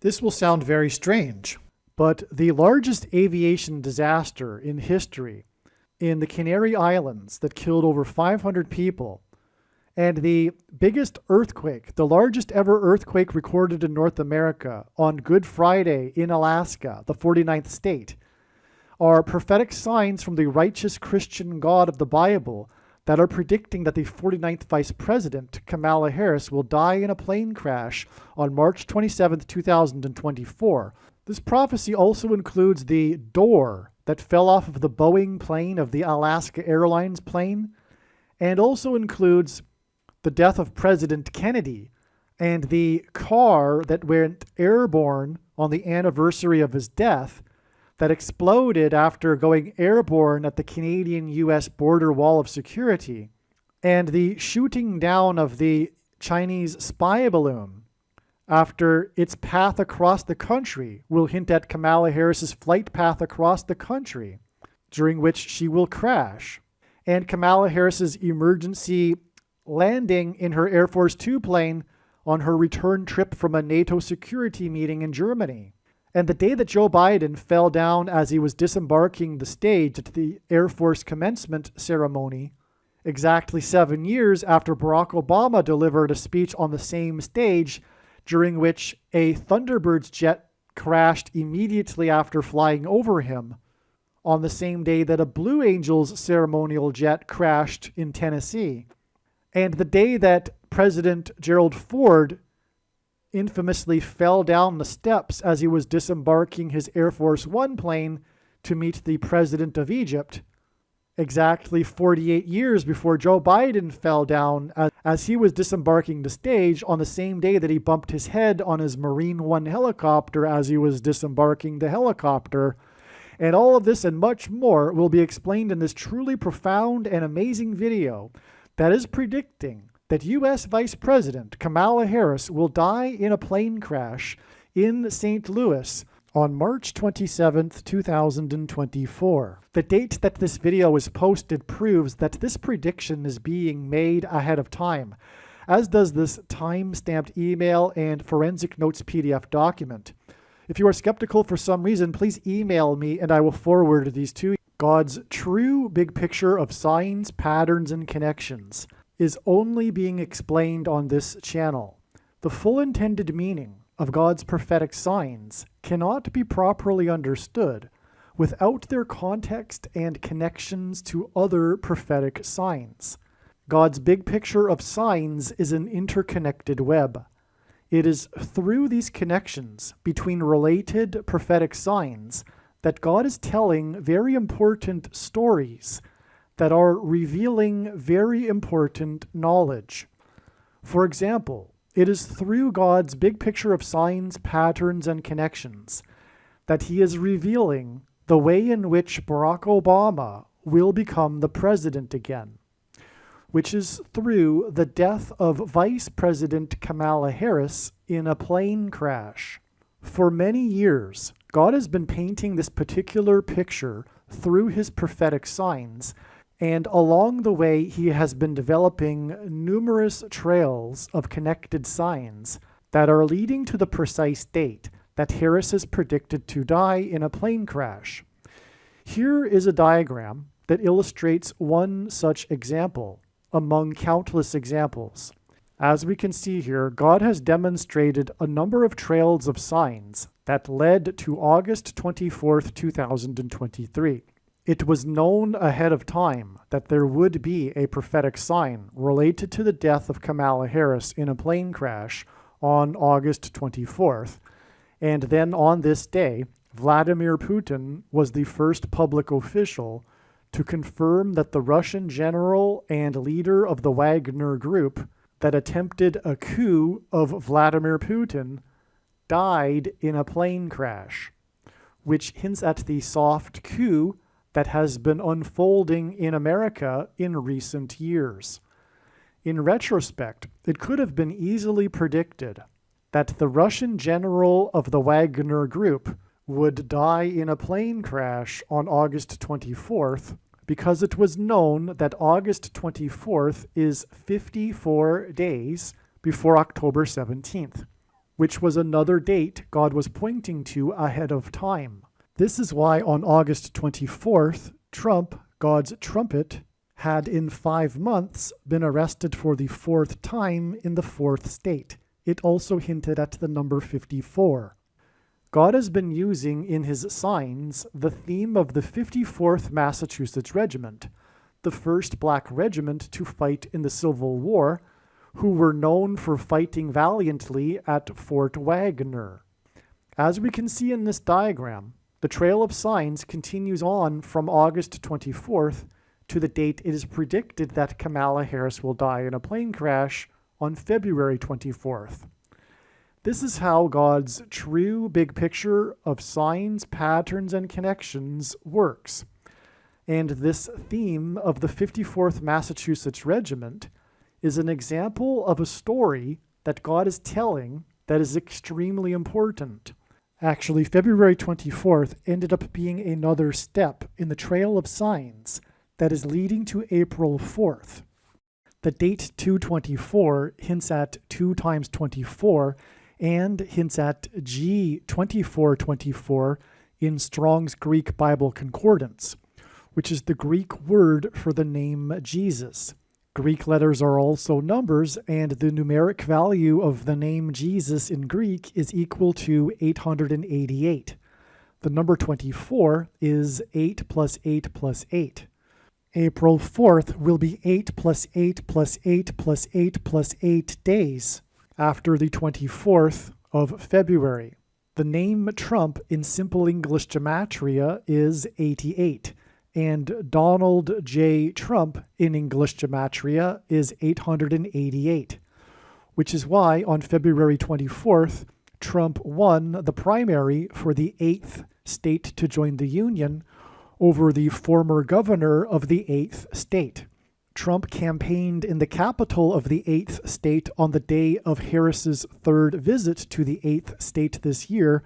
This will sound very strange, but the largest aviation disaster in history in the Canary Islands that killed over 500 people, and the biggest earthquake, the largest ever earthquake recorded in North America on Good Friday in Alaska, the 49th state, are prophetic signs from the righteous Christian God of the Bible that are predicting that the 49th Vice President, Kamala Harris, will die in a plane crash on March 27, 2024. This prophecy also includes the door that fell off of the Boeing plane of the Alaska Airlines plane, and also includes the death of President Kennedy and the car that went airborne on the anniversary of his death that exploded after going airborne at the Canadian-US border wall of security, and the shooting down of the Chinese spy balloon after its path across the country will hint at Kamala Harris's flight path across the country, during which she will crash, and Kamala Harris's emergency landing in her Air Force Two plane on her return trip from a NATO security meeting in Germany. And the day that Joe Biden fell down as he was disembarking the stage at the Air Force commencement ceremony, exactly 7 years after Barack Obama delivered a speech on the same stage, during which a Thunderbirds jet crashed immediately after flying over him, on the same day that a Blue Angels ceremonial jet crashed in Tennessee, and the day that President Gerald Ford infamously fell down the steps as he was disembarking his Air Force One plane to meet the president of Egypt, exactly 48 years before Joe Biden fell down as he was disembarking the stage on the same day that he bumped his head on his Marine One helicopter as he was disembarking the helicopter. And all of this and much more will be explained in this truly profound and amazing video that is predicting that U.S. Vice President Kamala Harris will die in a plane crash in St. Louis on March 27, 2024. The date that this video is posted proves that this prediction is being made ahead of time, as does this time-stamped email and forensic notes PDF document. If you are skeptical for some reason, please email me and I will forward these to you. God's true big picture of signs, patterns, and connections is only being explained on this channel. The full intended meaning of God's prophetic signs cannot be properly understood without their context and connections to other prophetic signs. God's big picture of signs is an interconnected web. It is through these connections between related prophetic signs that God is telling very important stories that are revealing very important knowledge. For example, it is through God's big picture of signs, patterns, and connections that he is revealing the way in which Barack Obama will become the president again, which is through the death of Vice President Kamala Harris in a plane crash. For many years, God has been painting this particular picture through his prophetic signs, and along the way, he has been developing numerous trails of connected signs that are leading to the precise date that Harris is predicted to die in a plane crash. Here is a diagram that illustrates one such example among countless examples. As we can see here, God has demonstrated a number of trails of signs that led to August 24th, 2023. It was known ahead of time that there would be a prophetic sign related to the death of Kamala Harris in a plane crash on August 24th. And then on this day, Vladimir Putin was the first public official to confirm that the Russian general and leader of the Wagner Group that attempted a coup of Vladimir Putin died in a plane crash, which hints at the soft coup that has been unfolding in America in recent years. In retrospect, it could have been easily predicted that the Russian general of the Wagner Group would die in a plane crash on August 24th, because it was known that August 24th is 54 days before October 17th, which was another date God was pointing to ahead of time. This is why on August 24th, Trump, God's trumpet, had in 5 months been arrested for the 4th time in the 4th state. It also hinted at the number 54. God has been using in his signs the theme of the 54th Massachusetts Regiment, the first black regiment to fight in the Civil War, who were known for fighting valiantly at Fort Wagner. As we can see in this diagram, the trail of signs continues on from August 24th to the date it is predicted that Kamala Harris will die in a plane crash on February 24th. This is how God's true big picture of signs, patterns, and connections works. And this theme of the 54th Massachusetts Regiment is an example of a story that God is telling that is extremely important. Actually, February 24th ended up being another step in the trail of signs that is leading to April 4th. The date 224 hints at 2 times 24 and hints at G2424 in Strong's Greek Bible Concordance, which is the Greek word for the name Jesus. Greek letters are also numbers, and the numeric value of the name Jesus in Greek is equal to 888. The number 24 is 8 plus 8 plus 8. April 4th will be 8 plus 8 plus 8 plus 8 plus 8 days after the 24th of February. The name Trump in Simple English Gematria is 88, and Donald J. Trump in English Gematria is 888, which is why on February 24th, Trump won the primary for the 8th state to join the Union over the former governor of the 8th state. Trump campaigned in the capital of the 8th state on the day of Harris's 3rd visit to the 8th state this year,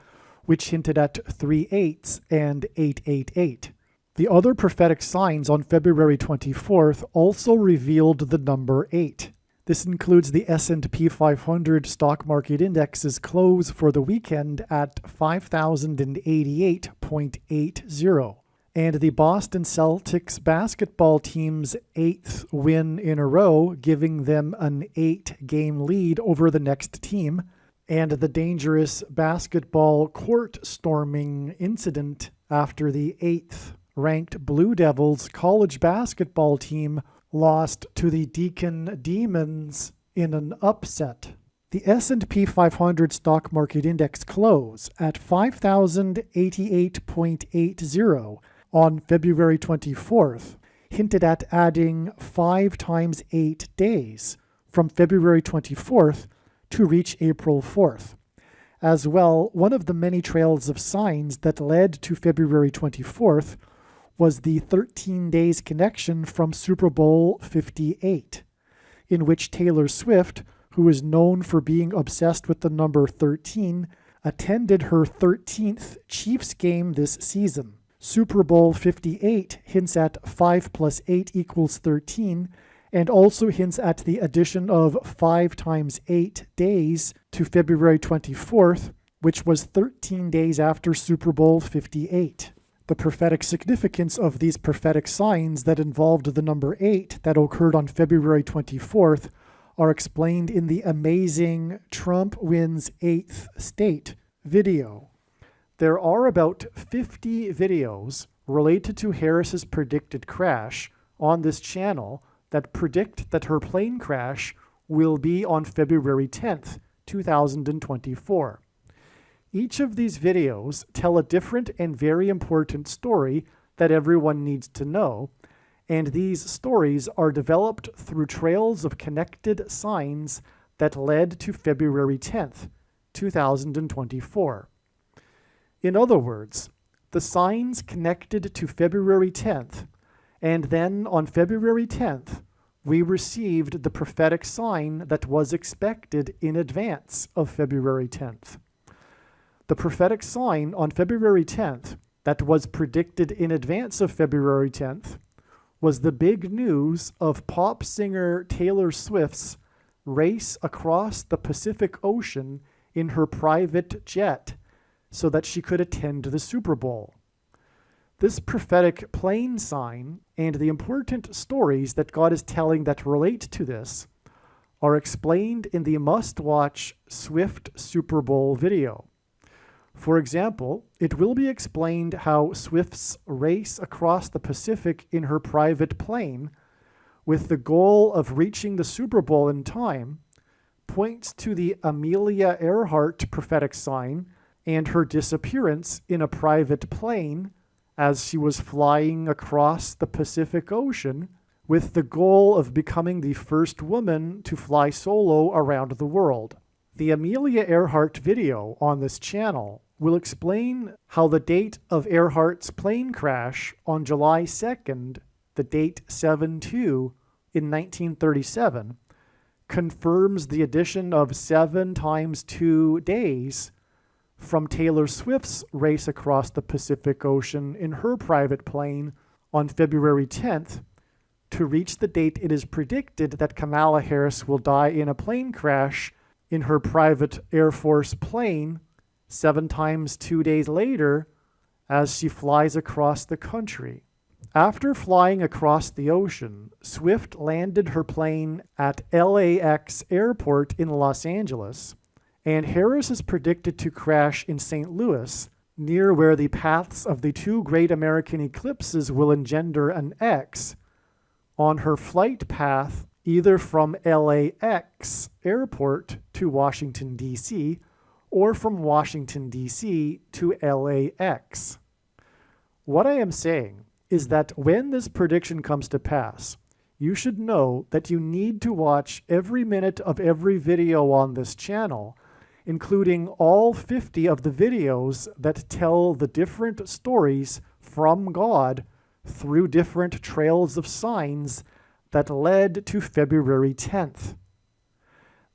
which hinted at 3 8s and 888. The other prophetic signs on February 24th also revealed the number 8. This includes the S&P 500 stock market index's close for the weekend at 5,088.80, and the Boston Celtics basketball team's 8th win in a row, giving them an 8-game lead over the next team, and the dangerous basketball court storming incident after the 8th ranked Blue Devils college basketball team lost to the Deacon Demons in an upset. The S&P 500 stock market index close at 5,088.80 on February 24th hinted at adding 5 times 8 days from February 24th to reach April 4th. As well, one of the many trails of signs that led to February 24th was the 13 days connection from Super Bowl 58, in which Taylor Swift, who is known for being obsessed with the number 13, attended her 13th Chiefs game this season. Super Bowl 58 hints at 5 plus 8 equals 13, and also hints at the addition of 5 times 8 days to February 24th, which was 13 days after Super Bowl 58. The prophetic significance of these prophetic signs that involved the number 8 that occurred on February 24th are explained in the amazing Trump Wins 8th State video. There are about 50 videos related to Harris's predicted crash on this channel that predict that her plane crash will be on February 10th, 2024. Each of these videos tell a different and very important story that everyone needs to know, and these stories are developed through trails of connected signs that led to February 10th, 2024. In other words, the signs connected to February 10th, and then on February 10th, we received the prophetic sign that was expected in advance of February 10th. The prophetic sign on February 10th that was predicted in advance of February 10th was the big news of pop singer Taylor Swift's race across the Pacific Ocean in her private jet so that she could attend the Super Bowl. This prophetic plane sign and the important stories that God is telling that relate to this are explained in the must-watch Swift Super Bowl video. For example, it will be explained how Swift's race across the Pacific in her private plane, with the goal of reaching the Super Bowl in time, points to the Amelia Earhart prophetic sign and her disappearance in a private plane as she was flying across the Pacific Ocean with the goal of becoming the first woman to fly solo around the world. The Amelia Earhart video on this channel will explain how the date of Earhart's plane crash on July 2nd, the date 7/2 in 1937, confirms the addition of 7 times 2 days from Taylor Swift's race across the Pacific Ocean in her private plane on February 10th to reach the date it is predicted that Kamala Harris will die in a plane crash in her private Air Force plane 7 times 2 days later as she flies across the country. After flying across the ocean, Swift landed her plane at LAX Airport in Los Angeles, and Harris is predicted to crash in St. Louis, near where the paths of the 2 great American eclipses will engender an X on her flight path either from LAX Airport to Washington, D.C., or from Washington, D.C. to LAX. What I am saying is that when this prediction comes to pass, you should know that you need to watch every minute of every video on this channel, including all 50 of the videos that tell the different stories from God through different trails of signs that led to February 10th.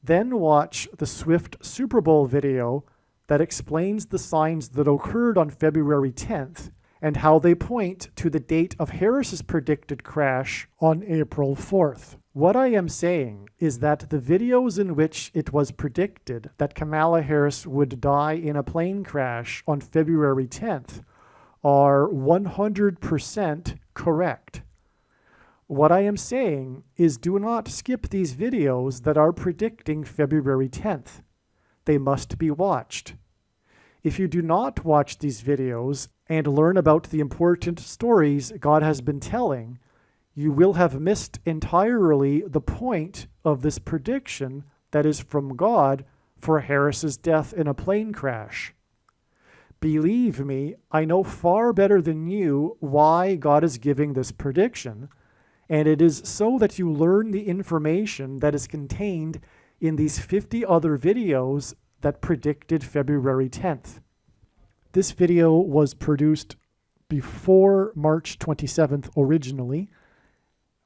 Then watch the Swift Super Bowl video that explains the signs that occurred on February 10th and how they point to the date of Harris's predicted crash on April 4th. What I am saying is that the videos in which it was predicted that Kamala Harris would die in a plane crash on February 10th are 100% correct. What I am saying is do not skip these videos that are predicting February 10th. They must be watched. If you do not watch these videos and learn about the important stories God has been telling, you will have missed entirely the point of this prediction that is from God for Harris's death in a plane crash. Believe me, I know far better than you why God is giving this prediction, and it is so that you learn the information that is contained in these 50 other videos that predicted February 10th. This video was produced before March 27th originally,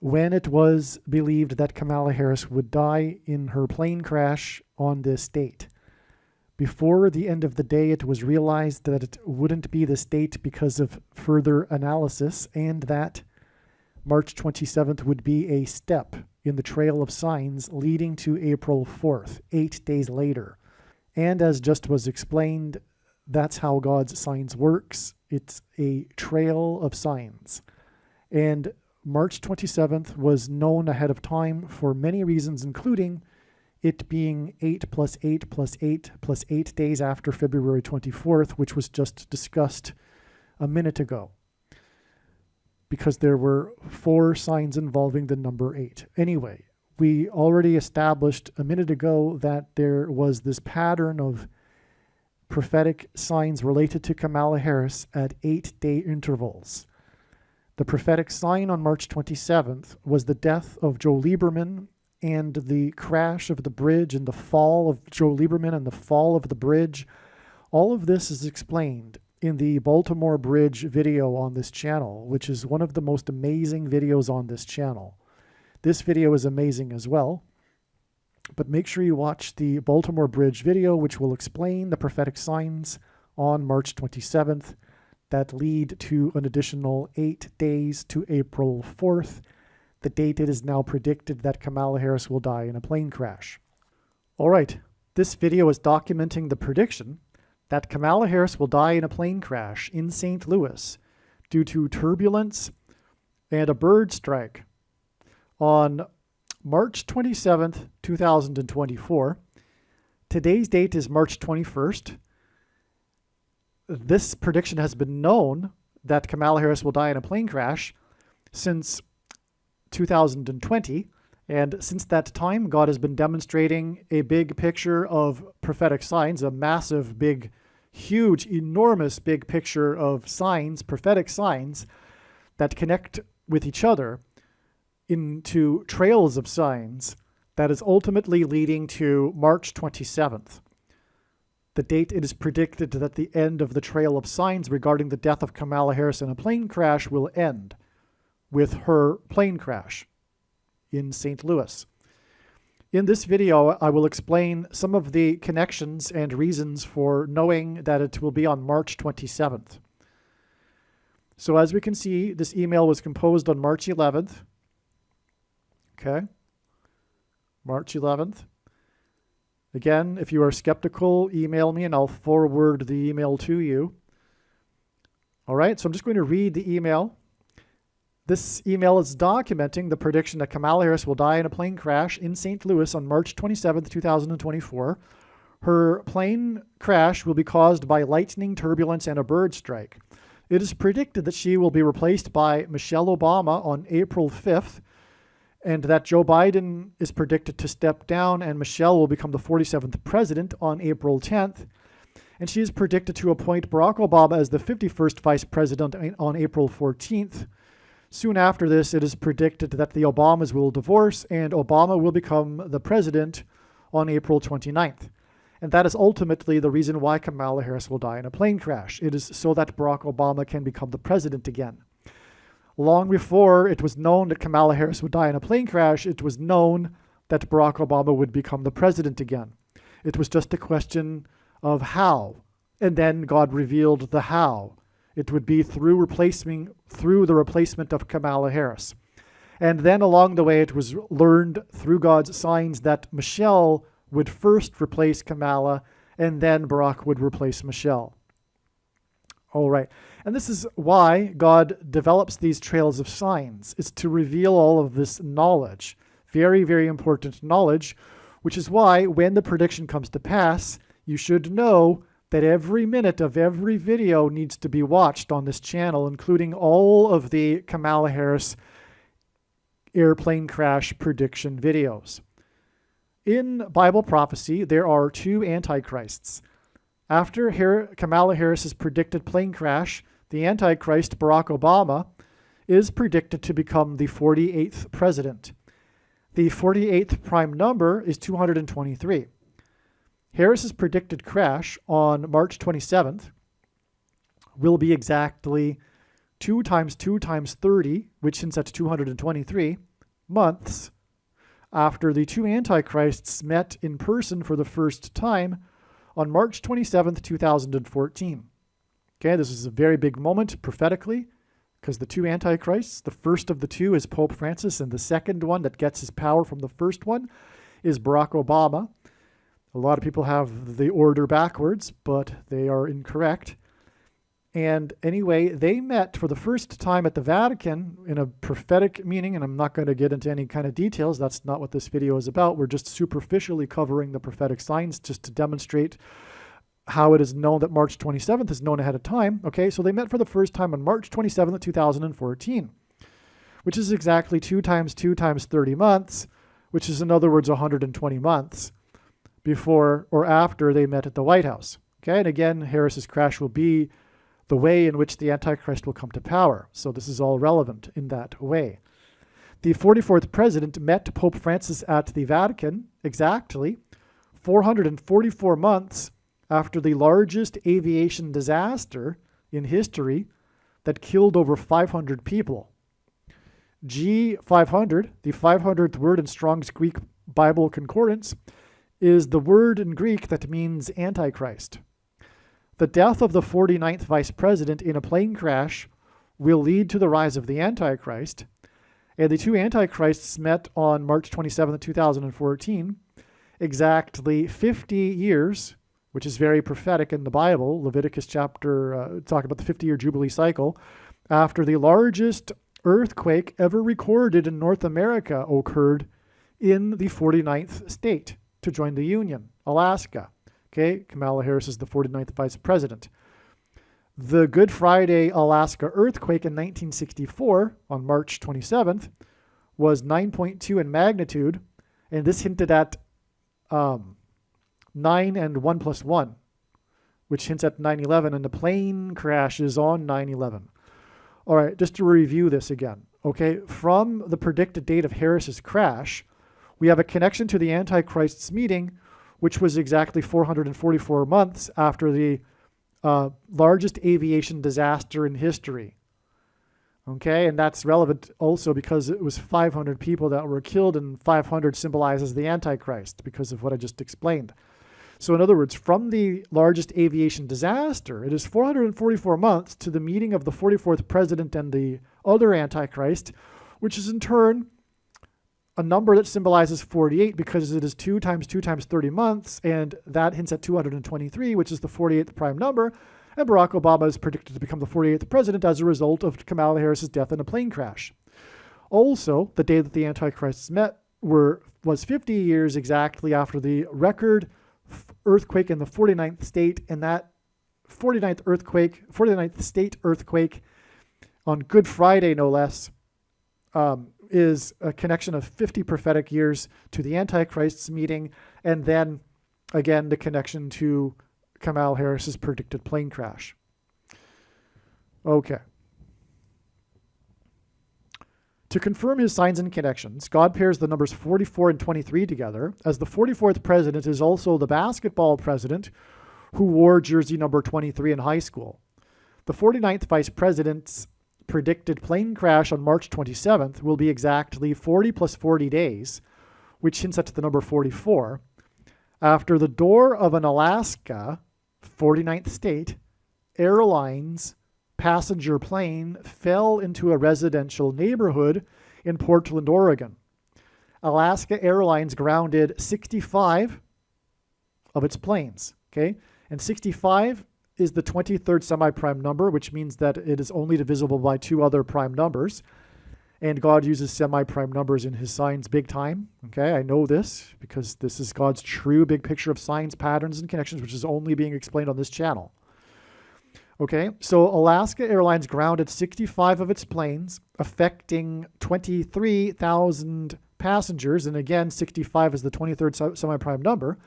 when it was believed that Kamala Harris would die in her plane crash on this date. Before the end of the day, it was realized that it wouldn't be this date because of further analysis, and that March 27th would be a step in the trail of signs leading to April 4th, 8 days later. And as just was explained, that's how God's signs works. It's a trail of signs. And March 27th was known ahead of time for many reasons, including it being 8 plus 8 plus 8 plus 8 days after February 24th, which was just discussed a minute ago, because there were 4 signs involving the number 8. Anyway, we already established a minute ago that there was this pattern of prophetic signs related to Kamala Harris at 8-day intervals. The prophetic sign on March 27th was the death of Joe Lieberman and the crash of the bridge and the fall of Joe Lieberman and the fall of the bridge. All of this is explained in the Baltimore Bridge video on this channel, which is one of the most amazing videos on this channel. This video is amazing as well, but make sure you watch the Baltimore Bridge video, which will explain the prophetic signs on March 27th that lead to an additional 8 days to April 4th, the date it is now predicted that Kamala Harris will die in a plane crash. All right, This video is documenting the prediction that Kamala Harris will die in a plane crash in St. Louis due to turbulence and a bird strike on March 27th, 2024. Today's date is March 21st. This prediction has been known that Kamala Harris will die in a plane crash since 2020. And since that time, God has been demonstrating a big picture of prophetic signs, a massive, big, huge, enormous big picture of signs, prophetic signs that connect with each other into trails of signs that is ultimately leading to March 27th. The date it is predicted that the end of the trail of signs regarding the death of Kamala Harris in a plane crash will end with her plane crash in St. Louis. In this video, I will explain some of the connections and reasons for knowing that it will be on March 27th. So as we can see, this email was composed on March 11th. Okay. March 11th. Again, if you are skeptical, email me and I'll forward the email to you. All right, so I'm just going to read the email. This email is documenting the prediction that Kamala Harris will die in a plane crash in St. Louis on March 27th, 2024. Her plane crash will be caused by lightning, turbulence, and a bird strike. It is predicted that she will be replaced by Michelle Obama on April 5th, and that Joe Biden is predicted to step down and Michelle will become the 47th president on April 10th. And she is predicted to appoint Barack Obama as the 51st vice president on April 14th. Soon after this, it is predicted that the Obamas will divorce and Obama will become the president on April 29th. And that is ultimately the reason why Kamala Harris will die in a plane crash. It is so that Barack Obama can become the president again. Long before it was known that Kamala Harris would die in a plane crash, it was known that Barack Obama would become the president again. It was just a question of how. And then God revealed the how. It would be through the replacement of Kamala Harris. And then along the way, it was learned through God's signs that Michelle would first replace Kamala, and then Barack would replace Michelle. All right. And this is why God develops these trails of signs. It's to reveal all of this knowledge. Very, very important knowledge, which is why when the prediction comes to pass, you should know that every minute of every video needs to be watched on this channel, including all of the Kamala Harris airplane crash prediction videos. In Bible prophecy, there are two antichrists. After Kamala Harris's predicted plane crash, the antichrist, Barack Obama, is predicted to become the 48th president. The 48th prime number is 223. Harris's predicted crash on March 27th will be exactly 2 times 2 times 30, which since that's 223 months after the two antichrists met in person for the first time on March 27th, 2014. Okay, this is a very big moment prophetically because the two antichrists, the first of the two is Pope Francis, and the second one that gets his power from the first one is Barack Obama. A lot of people have the order backwards, but they are incorrect. And anyway, they met for the first time at the Vatican in a prophetic meeting, and I'm not going to get into any kind of details. That's not what this video is about. We're just superficially covering the prophetic signs just to demonstrate how it is known that March 27th is known ahead of time. Okay, so they met for the first time on March 27th, 2014, which is exactly 2 times 2 times 30 months, which is in other words 120 months before or after they met at the White House. Okay, and again, Harris's crash will be the way in which the Antichrist will come to power. So this is all relevant in that way. The 44th president met Pope Francis at the Vatican exactly 444 months after the largest aviation disaster in history that killed over 500 people. G500, the 500th word in Strong's Greek Bible Concordance, is the word in Greek that means Antichrist. The death of the 49th vice president in a plane crash will lead to the rise of the Antichrist, and the two Antichrists met on March 27, 2014, exactly 50 years, which is very prophetic in the Bible, Leviticus chapter, talk about the 50-year Jubilee cycle, after the largest earthquake ever recorded in North America occurred in the 49th state to join the Union, Alaska. Okay, Kamala Harris is the 49th vice president. The Good Friday Alaska earthquake in 1964 on March 27th was 9.2 in magnitude, and this hinted at 9 and 1 plus 1, which hints at 9/11 and the plane crashes on 9/11. All right, just to review this again, okay, from the predicted date of Harris's crash, we have a connection to the Antichrist's meeting, which was exactly 444 months after the largest aviation disaster in history. Okay, and that's relevant also because it was 500 people that were killed, and 500 symbolizes the Antichrist because of what I just explained. So in other words, from the largest aviation disaster, it is 444 months to the meeting of the 44th president and the other Antichrist, which is in turn a number that symbolizes 48 because it is 2 times 2 times 30 months, and that hints at 223, which is the 48th prime number. And Barack Obama is predicted to become the 48th president as a result of Kamala Harris's death in a plane crash. Also, the day that the Antichrists met was 50 years exactly after the record earthquake in the 49th state, and that 49th state earthquake on Good Friday, no less, is a connection of 50 prophetic years to the Antichrist's meeting, and then again the connection to Kamala Harris's predicted plane crash. Okay. To confirm his signs and connections, God pairs the numbers 44 and 23 together, as the 44th president is also the basketball president who wore jersey number 23 in high school. The 49th vice president's predicted plane crash on March 27th will be exactly 40 plus 40 days, which hints at the number 44, after the door of an Alaska 49th state airlines passenger plane fell into a residential neighborhood in Portland, Oregon. Alaska Airlines grounded 65 of its planes, okay? And 65 is the 23rd semi-prime number, which means that it is only divisible by 2 other prime numbers. And God uses semi-prime numbers in his signs big time. Okay, I know this because this is God's true big picture of signs, patterns, and connections, which is only being explained on this channel. Okay, so Alaska Airlines grounded 65 of its planes, affecting 23,000 passengers. And again, 65 is the 23rd semi-prime number.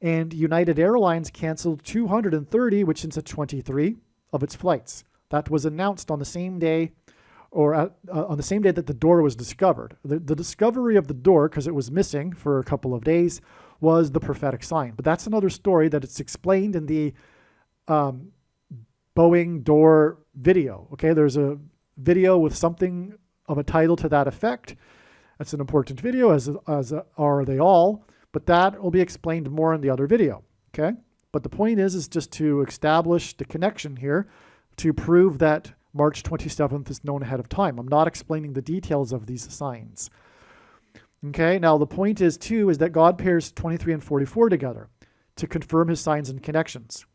And United Airlines canceled 230, which is 23 of its flights. That was announced on the same day, or on the same day that the door was discovered. The discovery of the door, because it was missing for a couple of days, was the prophetic sign. But that's another story that it's explained in the Boeing door video. Okay, there's a video with something of a title to that effect. That's an important video, as are they all. But that will be explained more in the other video. Okay, but the point is just to establish the connection here to prove that March 27th is known ahead of time. I'm not explaining the details of these signs. Okay, now the point is that God pairs 23 and 44 together to confirm his signs and connections.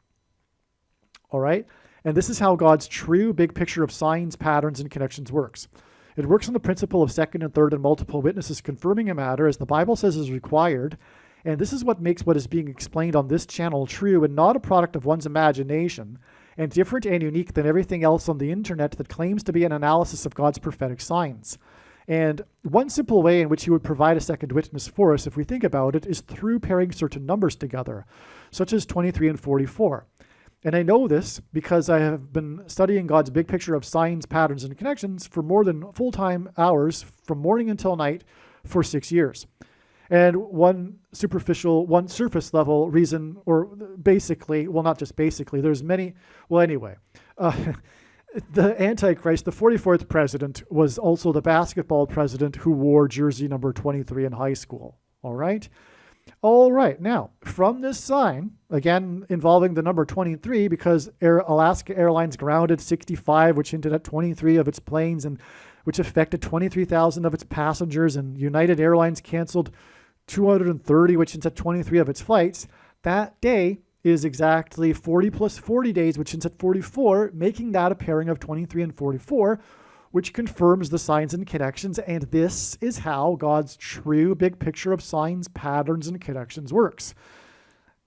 All right, and this is how God's true big picture of signs, patterns, and connections works. It works on the principle of second and third and multiple witnesses confirming a matter as the Bible says is required. And this is what makes what is being explained on this channel true and not a product of one's imagination, and different and unique than everything else on the internet that claims to be an analysis of God's prophetic signs. And one simple way in which he would provide a second witness for us, if we think about it, is through pairing certain numbers together, such as 23 and 44. And I know this because I have been studying God's big picture of signs, patterns, and connections for more than full-time hours from morning until night for 6 years. And one surface level reason, or basically, well, not just basically, there's many, well, anyway, the Antichrist, the 44th president, was also the basketball president who wore jersey number 23 in high school. All right. All right. Now, from this sign, again, involving the number 23, because Alaska Airlines grounded 65, which hinted at 23 of its planes, and which affected 23,000 of its passengers, and United Airlines canceled 230, which hints at 23 of its flights, that day is exactly 40 plus 40 days, which hints at 44, making that a pairing of 23 and 44, which confirms the signs and connections. And this is how God's true big picture of signs, patterns, and connections works,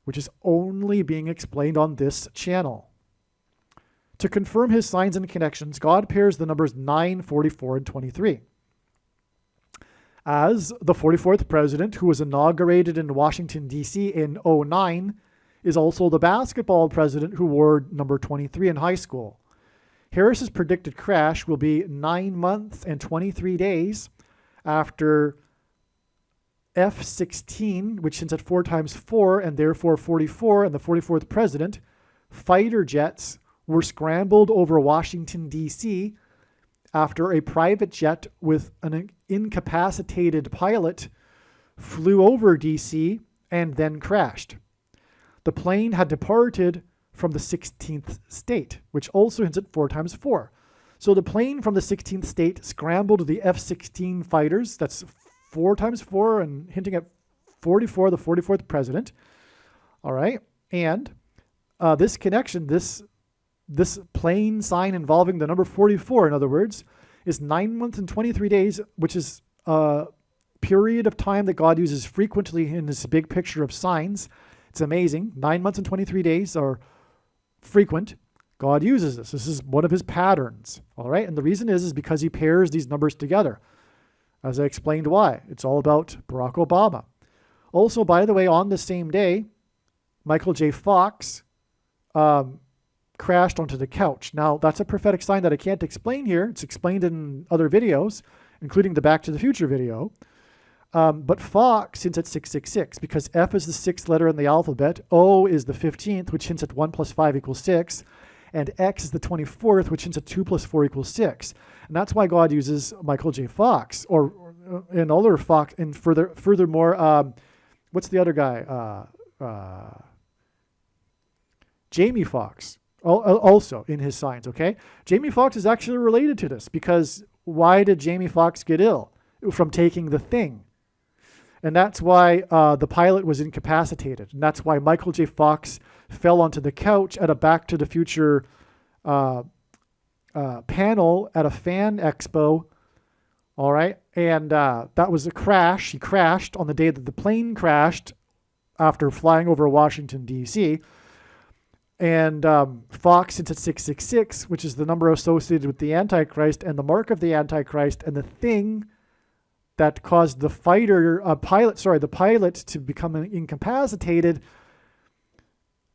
which is only being explained on this channel. To confirm his signs and connections, God pairs the numbers 9, 44, and 23. As the 44th president, who was inaugurated in Washington, D.C. in 2009, is also the basketball president who wore number 23 in high school. Harris's predicted crash will be 9 months and 23 days after F-16, which hints at 4 times 4 and therefore 44, and the 44th president, fighter jets were scrambled over Washington, D.C. after a private jet with an incapacitated pilot flew over D.C. and then crashed. The plane had departed from the 16th state, which also hints at 4 times 4. So the plane from the 16th state scrambled the F-16 fighters. That's 4 times 4 and hinting at 44, the 44th president. All right. And this connection, this plane sign involving the number 44, in other words, is 9 months and 23 days, which is a period of time that God uses frequently in this big picture of signs. It's amazing. 9 months and 23 days are frequent. God uses this. This is one of his patterns. All right. And the reason is because he pairs these numbers together. As I explained why. It's all about Barack Obama. Also, by the way, on the same day, Michael J. Fox crashed onto the couch. Now, that's a prophetic sign that I can't explain here. It's explained in other videos, including the Back to the Future video. But Fox hints at 666 because F is the 6th letter in the alphabet, O is the 15th, which hints at 1 plus 5 equals 6, and X is the 24th, which hints at 2 plus 4 equals 6. And that's why God uses Michael J. Fox, or in other Fox, and furthermore, what's the other guy? Jamie Foxx, also in his signs, okay? Jamie Foxx is actually related to this because why did Jamie Foxx get ill? From taking the thing. And that's why the pilot was incapacitated. And that's why Michael J. Fox fell onto the couch at a Back to the Future panel at a fan expo. All right. And that was a crash. He crashed on the day that the plane crashed after flying over Washington, D.C. And Fox hints at 666, which is the number associated with the Antichrist and the mark of the Antichrist, and the thing that caused the pilot to become incapacitated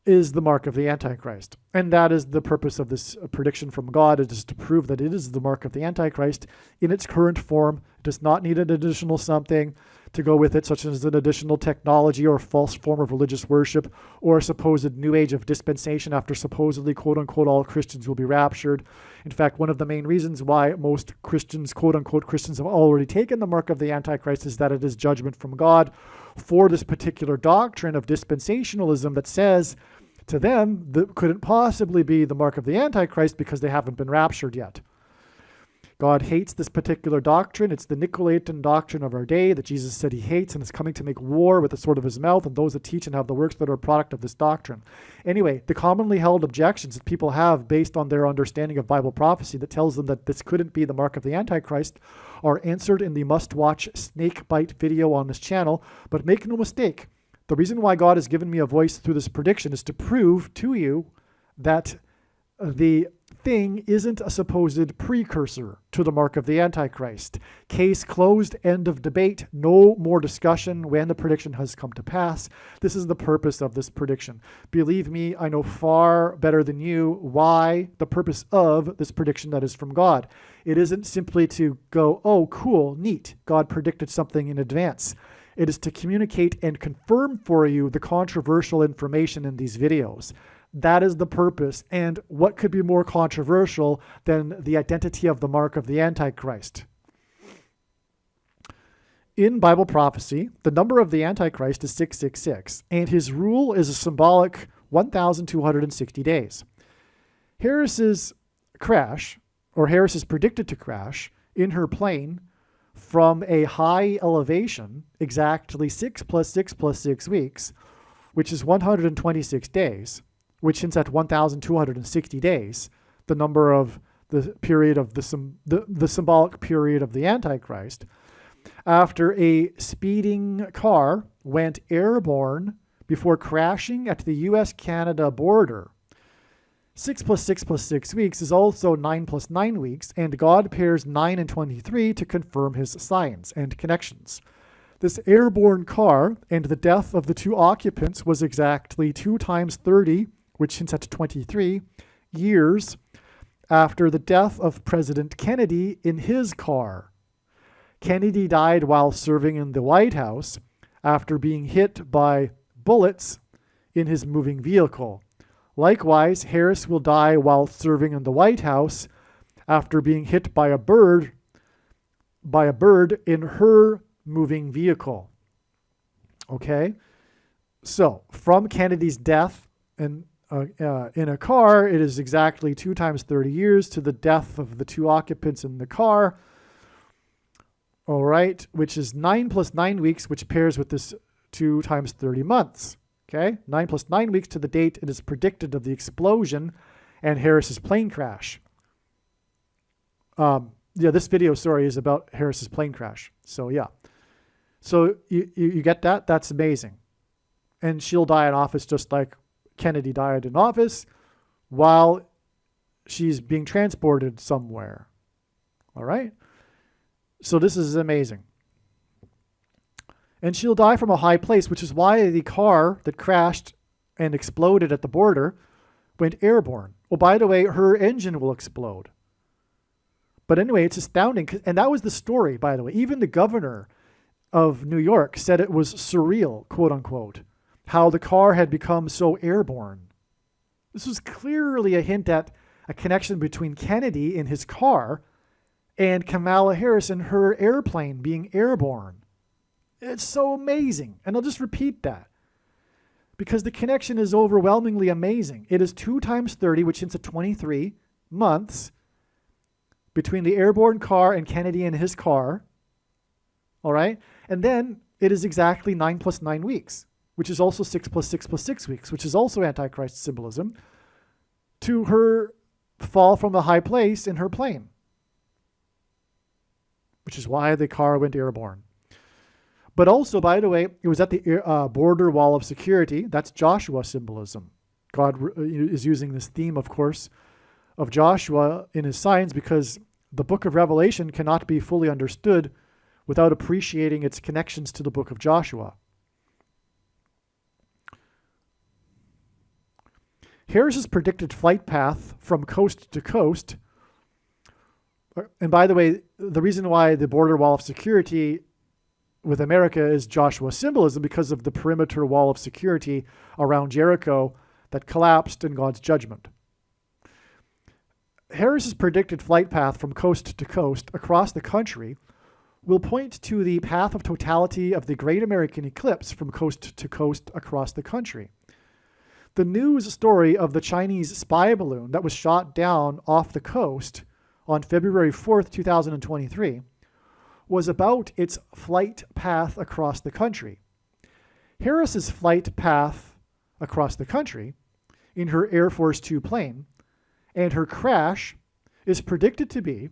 is the mark of the Antichrist. And that is the purpose of this prediction from God. It is to prove that it is the mark of the Antichrist in its current form. It does not need an additional something to go with it, such as an additional technology or a false form of religious worship or a supposed new age of dispensation after supposedly, quote unquote, all Christians will be raptured. In fact, one of the main reasons why most Christians, quote unquote, Christians have already taken the mark of the Antichrist is that it is judgment from God for this particular doctrine of dispensationalism that says to them that couldn't possibly be the mark of the Antichrist because they haven't been raptured yet. God hates this particular doctrine. It's the Nicolaitan doctrine of our day that Jesus said he hates and is coming to make war with the sword of his mouth and those that teach and have the works that are a product of this doctrine. Anyway, the commonly held objections that people have based on their understanding of Bible prophecy that tells them that this couldn't be the mark of the Antichrist are answered in the must-watch snake bite video on this channel. But make no mistake, the reason why God has given me a voice through this prediction is to prove to you that the thing isn't a supposed precursor to the mark of the Antichrist. Case closed, end of debate, no more discussion when the prediction has come to pass. This is the purpose of this prediction. Believe me, I know far better than you why the purpose of this prediction that is from God. It isn't simply to go, oh, cool, neat, God predicted something in advance. It is to communicate and confirm for you the controversial information in these videos. That is the purpose. And what could be more controversial than the identity of the mark of the Antichrist? In Bible prophecy, the number of the Antichrist is 666, and his rule is a symbolic 1,260 days. Harris's crash, or Harris is predicted to crash in her plane from a high elevation, exactly 6 plus 6 plus 6 weeks, which is 126 days, which hints at 1,260 days, the number of the period of the symbolic period of the Antichrist, after a speeding car went airborne before crashing at the US-Canada border. 6 plus 6 plus 6 weeks is also 9 plus 9 weeks, and God pairs 9 and 23 to confirm his signs and connections. This airborne car and the death of the two occupants was exactly 2 times 30, which hints at 23, years after the death of President Kennedy in his car. Kennedy died while serving in the White House after being hit by bullets in his moving vehicle. Likewise, Harris will die while serving in the White House after being hit by a bird in her moving vehicle. Okay? So, from Kennedy's death in a car, it is exactly 2 times 30 years to the death of the two occupants in the car. All right, which is 9 plus 9 weeks, which pairs with this 2 times 30 months. Okay, 9 plus 9 weeks to the date it is predicted of the explosion and Harris's plane crash. This video, is about Harris's plane crash. So, yeah. So, you get that? That's amazing. And she'll die in office just like Kennedy died in office while she's being transported somewhere. All right? So this is amazing. And she'll die from a high place, which is why the car that crashed and exploded at the border went airborne. Well, by the way, her engine will explode. But anyway, it's astounding. And that was the story, by the way. Even the governor of New York said it was surreal, quote unquote, how the car had become so airborne. This was clearly a hint at a connection between Kennedy in his car and Kamala Harris and her airplane being airborne. It's so amazing. And I'll just repeat that because the connection is overwhelmingly amazing. It is 2 times 30, which hints at 23 months between the airborne car and Kennedy and his car. All right? And then it is exactly 9 plus 9 weeks, which is also 6 plus 6 plus 6 weeks, which is also Antichrist symbolism, to her fall from a high place in her plane, which is why the car went airborne. But also, by the way, it was at the border wall of security. That's Joshua symbolism. God is using this theme, of course, of Joshua in his signs because the book of Revelation cannot be fully understood without appreciating its connections to the book of Joshua. Harris's predicted flight path from coast to coast, and by the way, the reason why the border wall of security with America is Joshua symbolism because of the perimeter wall of security around Jericho that collapsed in God's judgment. Harris's predicted flight path from coast to coast across the country will point to the path of totality of the Great American Eclipse from coast to coast across the country. The news story of the Chinese spy balloon that was shot down off the coast on February 4th, 2023, was about its flight path across the country. Harris's flight path across the country in her Air Force 2 plane and her crash is predicted to be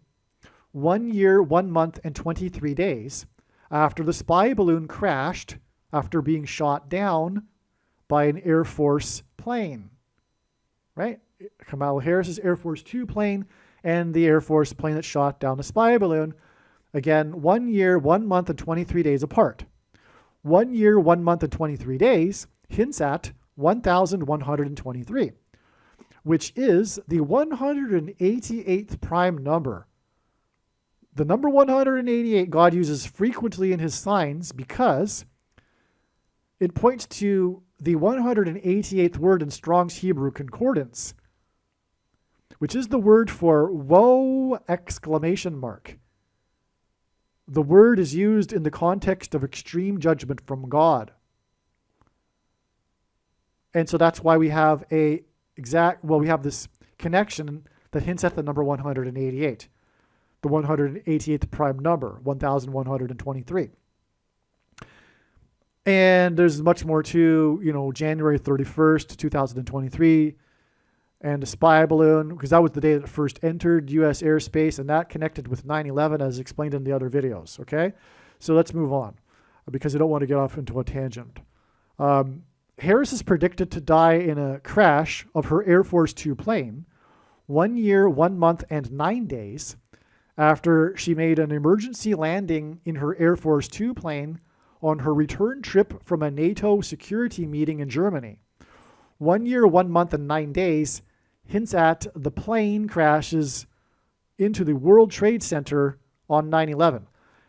1 year, 1 month, and 23 days after the spy balloon crashed after being shot down by an Air Force plane. Right? Kamala Harris's Air Force 2 plane and the Air Force plane that shot down the spy balloon. Again, 1 year, 1 month, and 23 days apart. 1 year, 1 month, and 23 days hints at 1,123, which is the 188th prime number. The number 188 God uses frequently in his signs because it points to the 188th word in Strong's Hebrew Concordance, which is the word for woe! Exclamation mark. The word is used in the context of extreme judgment from God. And so that's why we have we have this connection that hints at the number 188. the 188th prime number, 1123. And there's much more to, January 31st, 2023, and the spy balloon, because that was the day that it first entered U.S. airspace, and that connected with 9/11, as explained in the other videos, okay? So let's move on, because I don't want to get off into a tangent. Harris is predicted to die in a crash of her Air Force Two plane 1 year, 1 month, and 9 days after she made an emergency landing in her Air Force Two plane on her return trip from a NATO security meeting in Germany. 1 year, 1 month, and 9 days hints at the plane crashes into the World Trade Center on 9/11.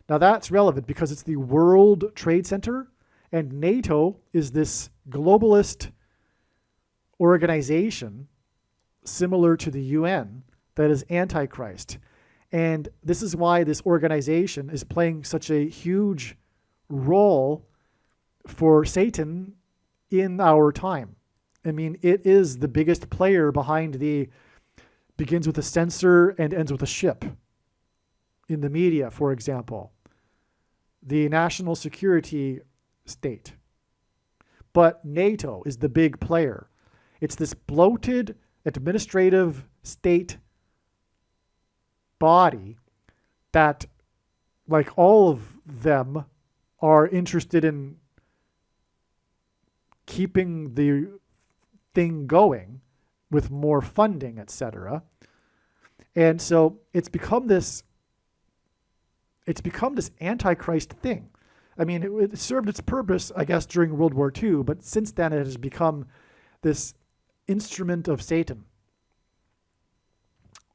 Now that's relevant because it's the World Trade Center, and NATO is this globalist organization similar to the UN that is antichrist. And this is why this organization is playing such a huge role for Satan in our time. I mean, it is the biggest player behind begins with a censor and ends with a ship in the media, for example. The national security state. But NATO is the big player. It's this bloated administrative state body that, like all of them, are interested in keeping the thing going with more funding, etc. And so it's become this antichrist thing. I mean, it served its purpose, I guess, during World War II, but since then it has become this instrument of Satan.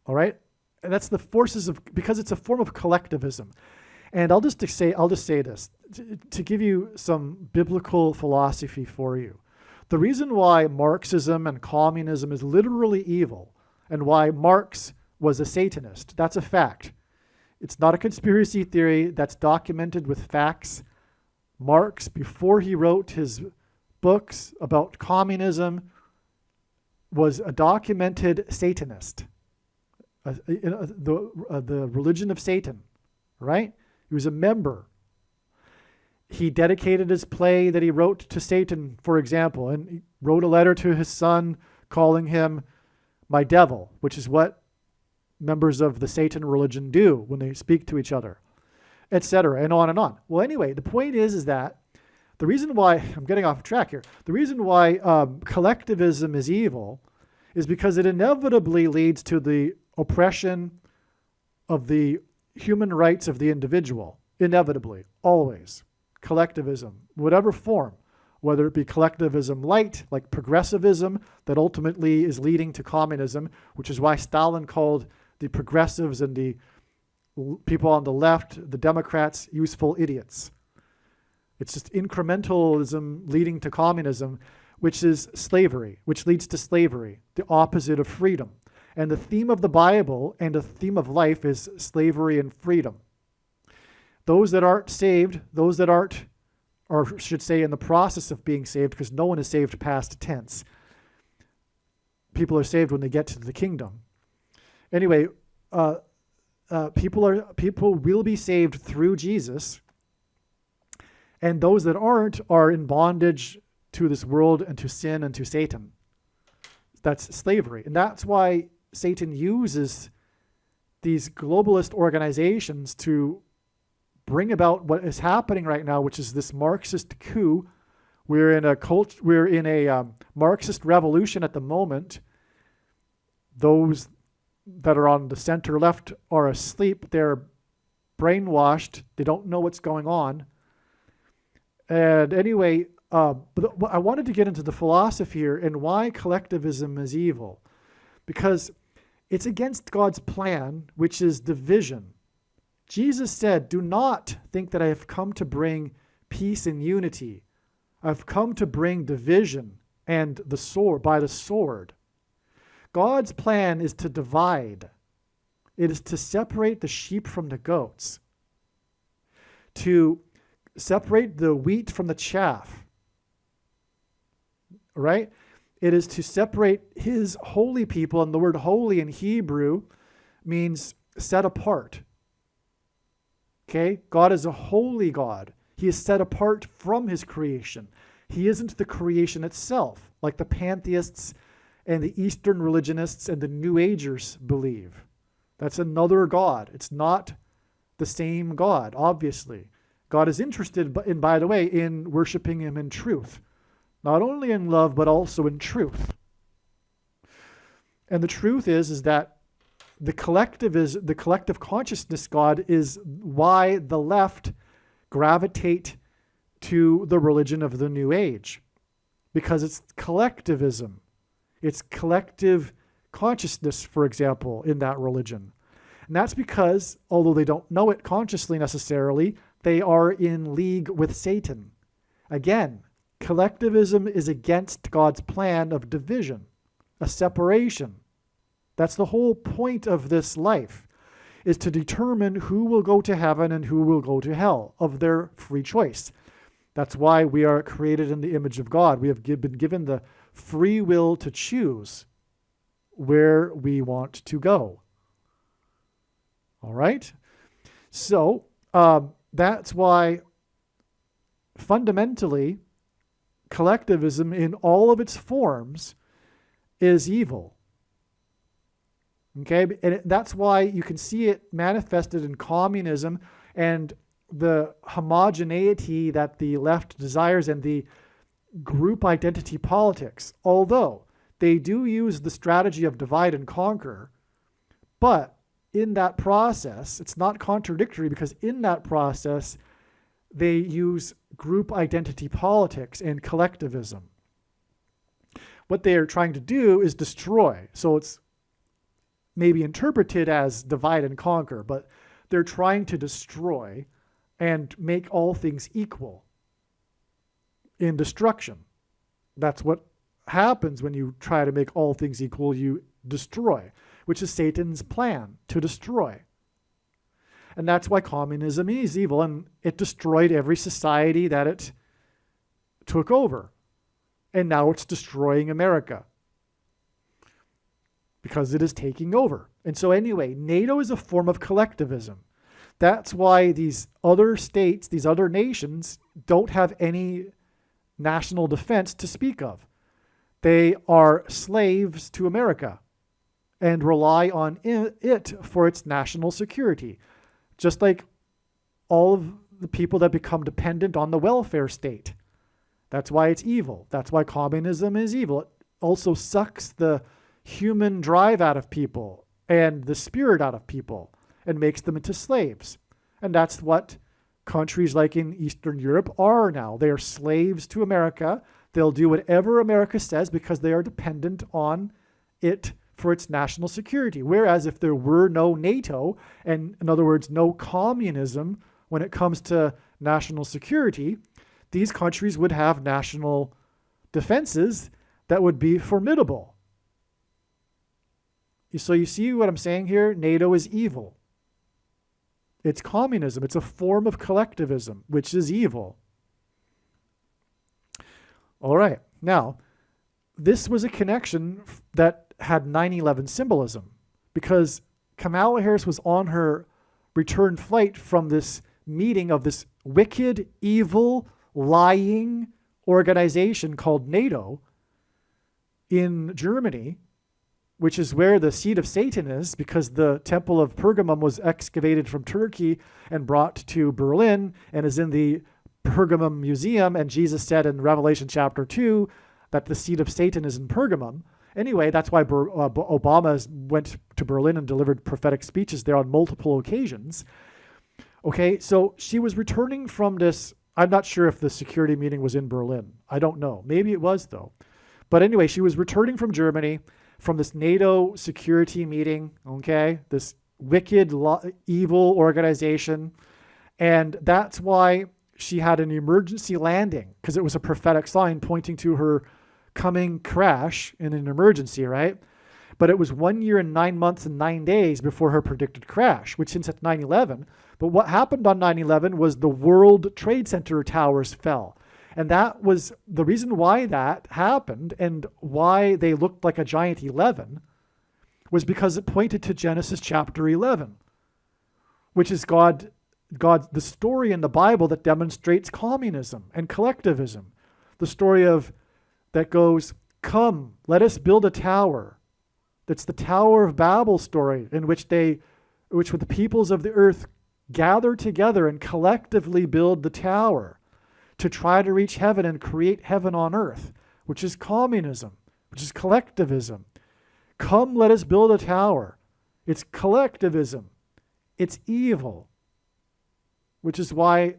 All right? And that's the forces of, because it's a form of collectivism. And I'll just say this to give you some biblical philosophy for you. The reason why Marxism and communism is literally evil, and why Marx was a Satanist, that's a fact. It's not a conspiracy theory, that's documented with facts. Marx, before he wrote his books about communism, was a documented Satanist, the religion of Satan, right? He was a member. He dedicated his play that he wrote to Satan, for example, and he wrote a letter to his son calling him my devil, which is what members of the Satan religion do when they speak to each other, etc., and on and on. Well, anyway, the point is that the reason why, I'm getting off track here, the reason why collectivism is evil is because it inevitably leads to the oppression of the human rights of the individual. Inevitably, always. Collectivism, whatever form, whether it be collectivism light, like progressivism, that ultimately is leading to communism, which is why Stalin called the progressives and the people on the left, the Democrats, useful idiots. It's just incrementalism leading to communism, which is slavery, which leads to slavery, the opposite of freedom. And the theme of the Bible and the theme of life is slavery and freedom. Those that aren't saved, those that aren't, or should say in the process of being saved, because no one is saved past tense. People are saved when they get to the kingdom. Anyway, people will be saved through Jesus, and those that aren't are in bondage to this world and to sin and to Satan. That's slavery, and that's why Satan uses these globalist organizations to bring about what is happening right now, which is this Marxist coup. We're in a Marxist revolution at the moment. Those that are on the center left are asleep. They're brainwashed. They don't know what's going on. And anyway, but I wanted to get into the philosophy here and why collectivism is evil. Because it's against God's plan, which is division. Jesus said, "Do not think that I have come to bring peace and unity. I've come to bring division and the sword, by the sword." God's plan is to divide. It is to separate the sheep from the goats, to separate the wheat from the chaff, right? It is to separate his holy people, and the word holy in Hebrew means set apart. Okay? God is a holy God. He is set apart from his creation. He isn't the creation itself, like the pantheists and the Eastern religionists and the New Agers believe. That's another God. It's not the same God, obviously. God is interested in, by the way, in worshiping him in truth. Not only in love, but also in truth. And the truth is that the collective consciousness God is why the left gravitate to the religion of the New Age. Because it's collectivism. It's collective consciousness, for example, in that religion. And that's because, although they don't know it consciously necessarily, they are in league with Satan. Again, collectivism is against God's plan of division, a separation. That's the whole point of this life, is to determine who will go to heaven and who will go to hell of their free choice. That's why we are created in the image of God. We have been given the free will to choose where we want to go. All right? So that's why fundamentally collectivism in all of its forms is evil. Okay? And that's why you can see it manifested in communism and the homogeneity that the left desires and the group identity politics, although they do use the strategy of divide and conquer, but in that process, it's not contradictory because in that process, they use group identity politics and collectivism. What they are trying to do is destroy. So it's maybe interpreted as divide and conquer, but they're trying to destroy and make all things equal in destruction. That's what happens when you try to make all things equal. You destroy, which is Satan's plan, to destroy. And that's why communism is evil, and it destroyed every society that it took over. And now it's destroying America because it is taking over. And so anyway, NATO is a form of collectivism. That's why these other states, these other nations, don't have any national defense to speak of. They are slaves to America and rely on it for its national security, just like all of the people that become dependent on the welfare state. That's why it's evil. That's why communism is evil. It also sucks the human drive out of people and the spirit out of people and makes them into slaves. And that's what countries like in Eastern Europe are now. They are slaves to America. They'll do whatever America says because they are dependent on it for its national security. Whereas if there were no NATO, and in other words, no communism when it comes to national security, these countries would have national defenses that would be formidable. So you see what I'm saying here? NATO is evil. It's communism. It's a form of collectivism, which is evil. All right. Now, this was a connection that had 9/11 symbolism because Kamala Harris was on her return flight from this meeting of this wicked, evil, lying organization called NATO in Germany, which is where the seat of Satan is, because the Temple of Pergamum was excavated from Turkey and brought to Berlin and is in the Pergamum Museum. And Jesus said in Revelation chapter 2 that the seat of Satan is in Pergamum. Anyway, that's why Obama went to Berlin and delivered prophetic speeches there on multiple occasions. Okay, so she was returning from this. I'm not sure if the security meeting was in Berlin. I don't know. Maybe it was, though. But anyway, she was returning from Germany from this NATO security meeting, okay, this wicked, evil organization. And that's why she had an emergency landing, because it was a prophetic sign pointing to her coming crash in an emergency, right? But it was 1 year and 9 months and 9 days before her predicted crash, which hints at 9/11. But what happened on 9/11 was the World Trade Center towers fell. And that was the reason why that happened and why they looked like a giant 11 was because it pointed to Genesis chapter 11, which is God the story in the Bible that demonstrates communism and collectivism. The story that goes, come, let us build a tower. That's the Tower of Babel story, in which the peoples of the earth gather together and collectively build the tower to try to reach heaven and create heaven on earth, which is communism, which is collectivism. Come, let us build a tower. It's collectivism. It's evil, which is why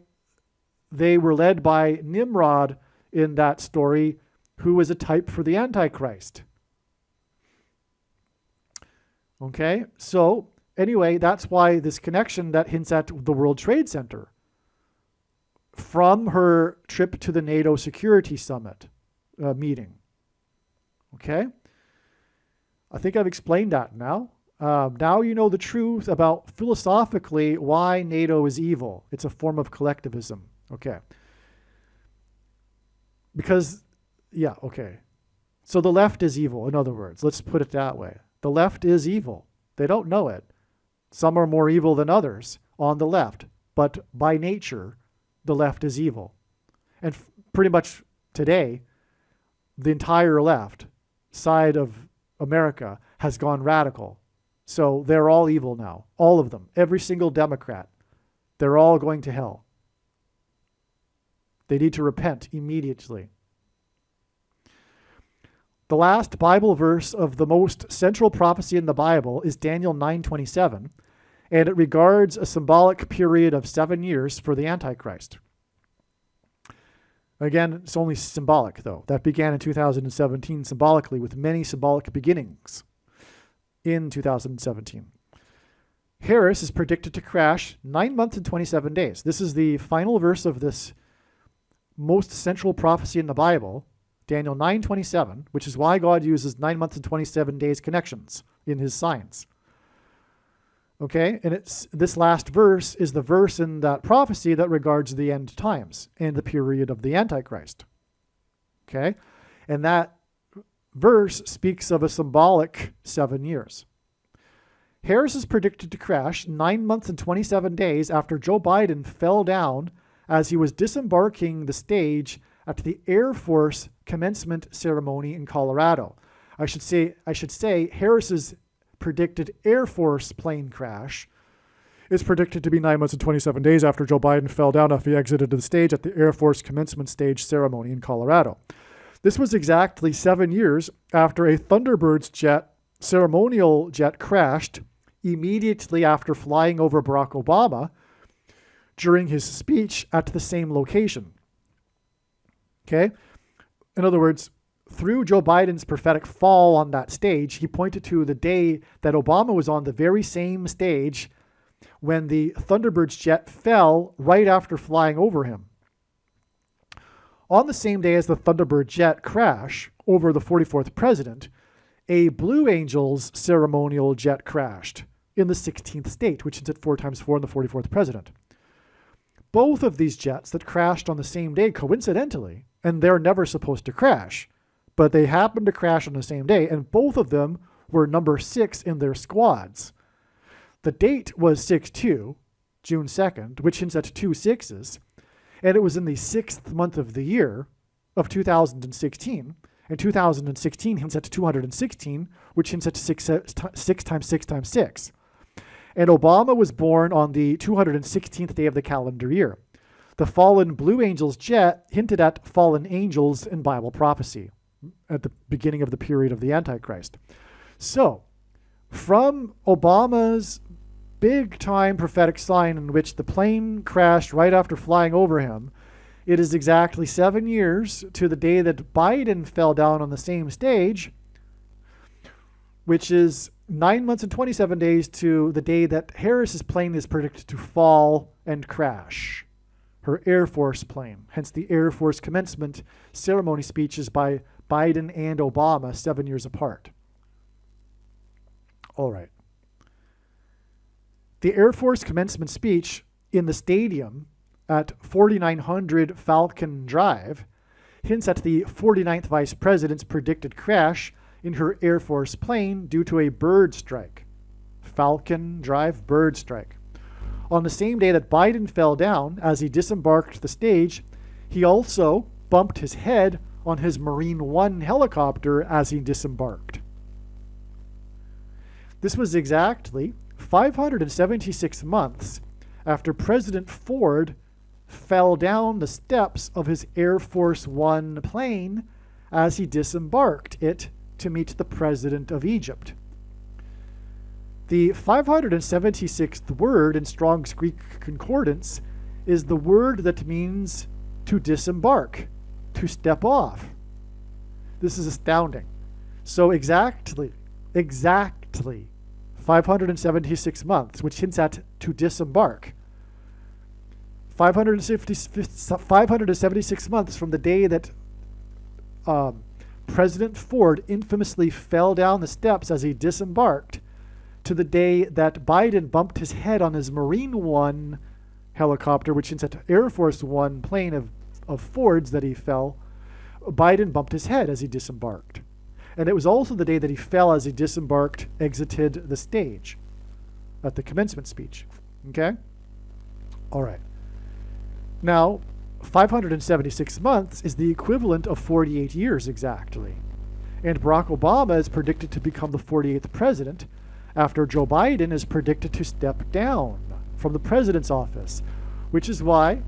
they were led by Nimrod in that story, who was a type for the Antichrist. Okay, so anyway, that's why this connection that hints at the World Trade Center from her trip to the NATO Security Summit meeting. Okay, I think I've explained that now. Now you know the truth about philosophically why NATO is evil. It's a form of collectivism. Okay. Because, yeah, okay. So the left is evil, in other words. Let's put it that way. The left is evil. They don't know it. Some are more evil than others on the left. But by nature, the left is evil. And pretty much today, the entire left side of America has gone radical. So they're all evil now. All of them. Every single Democrat. They're all going to hell. They need to repent immediately. The last Bible verse of the most central prophecy in the Bible is Daniel 9:27, and it regards a symbolic period of 7 years for the Antichrist. Again, it's only symbolic, though. That began in 2017 symbolically, with many symbolic beginnings in 2017. Harris is predicted to crash 9 months and 27 days. This is the final verse of this most central prophecy in the Bible, Daniel 9:27, which is why God uses 9 months and 27 days connections in his signs. Okay, and this last verse is the verse in that prophecy that regards the end times and the period of the Antichrist. Okay, and that verse speaks of a symbolic 7 years. Harris is predicted to crash 9 months and 27 days after Joe Biden fell down as he was disembarking the stage at the Air Force commencement ceremony in Colorado. I should say Harris's predicted Air Force plane crash is predicted to be 9 months and 27 days after Joe Biden fell down after he exited the stage at the Air Force commencement stage ceremony in Colorado. This was exactly 7 years after a Thunderbirds ceremonial jet crashed immediately after flying over Barack Obama during his speech at the same location. Okay? In other words, through Joe Biden's prophetic fall on that stage, he pointed to the day that Obama was on the very same stage when the Thunderbirds jet fell right after flying over him. On the same day as the Thunderbird jet crash over the 44th president, a Blue Angels ceremonial jet crashed in the 16th state, which is at 4 times 4 and the 44th president. Both of these jets that crashed on the same day, coincidentally, and they're never supposed to crash, but they happened to crash on the same day, and both of them were number 6 in their squads. The date was 6/2, June 2nd, which hints at 2 6s, and it was in the 6th month of the year of 2016, and 2016 hints at 216, which hints at 6 times 6 times 6. And Obama was born on the 216th day of the calendar year. The fallen Blue Angels jet hinted at fallen angels in Bible prophecy at the beginning of the period of the Antichrist. So, from Obama's big-time prophetic sign in which the plane crashed right after flying over him, it is exactly 7 years to the day that Biden fell down on the same stage, which is 9 months and 27 days to the day that Harris's plane is predicted to fall and crash. Her Air Force plane. Hence the Air Force commencement ceremony speeches by Biden and Obama 7 years apart. All right. The Air Force commencement speech in the stadium at 4900 Falcon Drive hints at the 49th Vice President's predicted crash in her Air Force plane due to a bird strike. Falcon Drive bird strike. On the same day that Biden fell down as he disembarked the stage, he also bumped his head on his Marine One helicopter as he disembarked. This was exactly 576 months after President Ford fell down the steps of his Air Force One plane as he disembarked it to meet the President of Egypt. The 576th word in Strong's Greek Concordance is the word that means to disembark, to step off. This is astounding. So exactly 576 months, which hints at to disembark. 576 months from the day that President Ford infamously fell down the steps as he disembarked to the day that Biden bumped his head on his Marine One helicopter, which hints at Air Force One plane of Ford's that he fell. Biden bumped his head as he disembarked. And it was also the day that he fell as he disembarked, exited the stage at the commencement speech. Okay? All right. Now, 576 months is the equivalent of 48 years exactly. And Barack Obama is predicted to become the 48th president after Joe Biden is predicted to step down from the president's office, which is why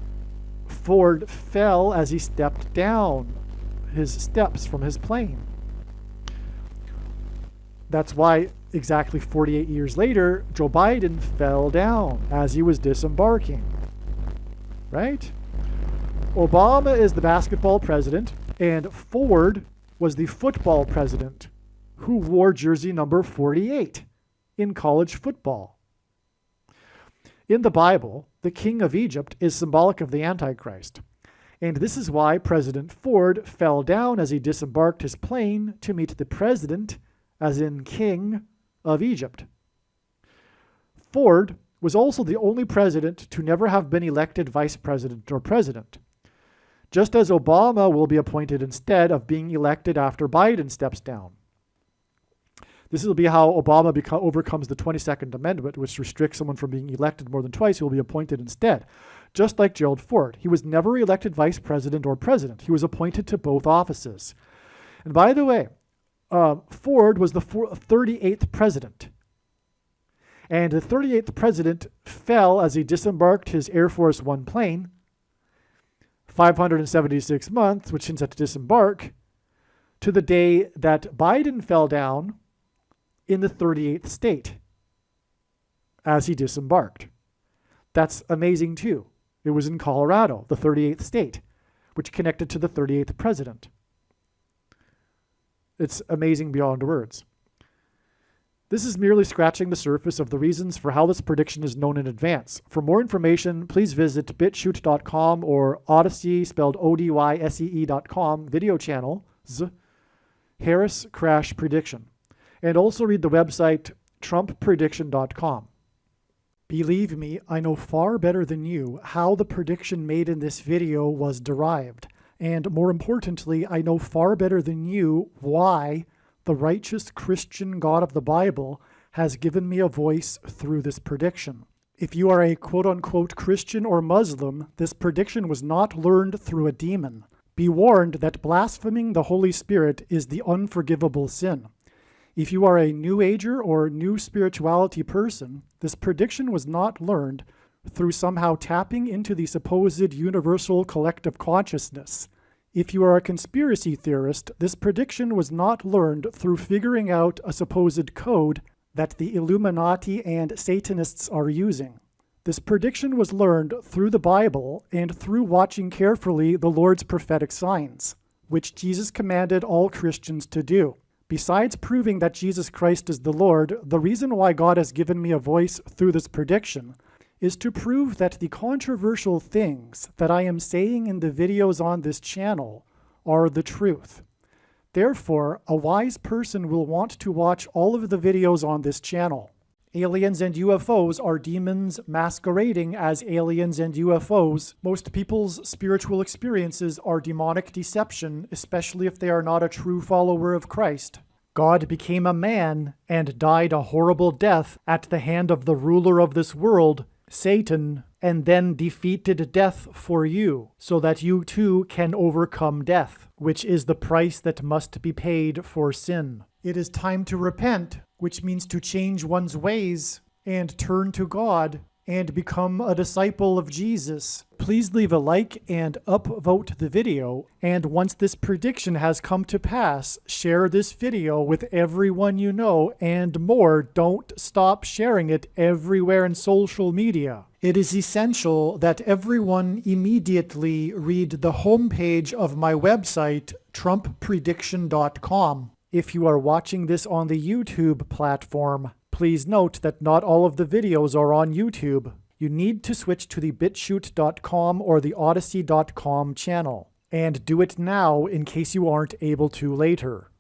Ford fell as he stepped down his steps from his plane. That's why exactly 48 years later, Joe Biden fell down as he was disembarking. Right? Obama is the basketball president, and Ford was the football president who wore jersey number 48 in college football. In the Bible, the king of Egypt is symbolic of the Antichrist, and this is why President Ford fell down as he disembarked his plane to meet the president, as in king of Egypt. Ford was also the only president to never have been elected vice president or president, just as Obama will be appointed instead of being elected after Biden steps down. This will be how Obama overcomes the 22nd Amendment, which restricts someone from being elected more than twice. He will be appointed instead. Just like Gerald Ford. He was never elected vice president or president. He was appointed to both offices. And by the way, Ford was the 38th president. And the 38th president fell as he disembarked his Air Force One plane, 576 months, which hints at disembark, to the day that Biden fell down in the 38th state as he disembarked. That's amazing too. It was in Colorado, the 38th state, which connected to the 38th president. It's amazing beyond words. This is merely scratching the surface of the reasons for how this prediction is known in advance. For more information, please visit bitshoot.com or Odyssey, spelled ODYSEE.com, video channel, Harris Crash Prediction. And also read the website trumpprediction.com. Believe me, I know far better than you how the prediction made in this video was derived. And more importantly, I know far better than you why the righteous Christian God of the Bible has given me a voice through this prediction. If you are a quote-unquote Christian or Muslim, this prediction was not learned through a demon. Be warned that blaspheming the Holy Spirit is the unforgivable sin. If you are a New Ager or New Spirituality person, this prediction was not learned through somehow tapping into the supposed universal collective consciousness. If you are a conspiracy theorist, this prediction was not learned through figuring out a supposed code that the Illuminati and Satanists are using. This prediction was learned through the Bible and through watching carefully the Lord's prophetic signs, which Jesus commanded all Christians to do. Besides proving that Jesus Christ is the Lord, the reason why God has given me a voice through this prediction is to prove that the controversial things that I am saying in the videos on this channel are the truth. Therefore, a wise person will want to watch all of the videos on this channel. Aliens and UFOs are demons masquerading as aliens and UFOs. Most people's spiritual experiences are demonic deception, especially if they are not a true follower of Christ. God became a man and died a horrible death at the hand of the ruler of this world Satan, and then defeated death for you, so that you too can overcome death, which is the price that must be paid for sin. It is time to repent, which means to change one's ways and turn to God and become a disciple of Jesus. Please leave a like and upvote the video, and once this prediction has come to pass, share this video with everyone you know, and more, don't stop sharing it everywhere in social media. It is essential that everyone immediately read the homepage of my website, TrumpPrediction.com. If you are watching this on the YouTube platform, please note that not all of the videos are on YouTube. You need to switch to the BitChute.com or the Odyssey.com channel. And do it now in case you aren't able to later.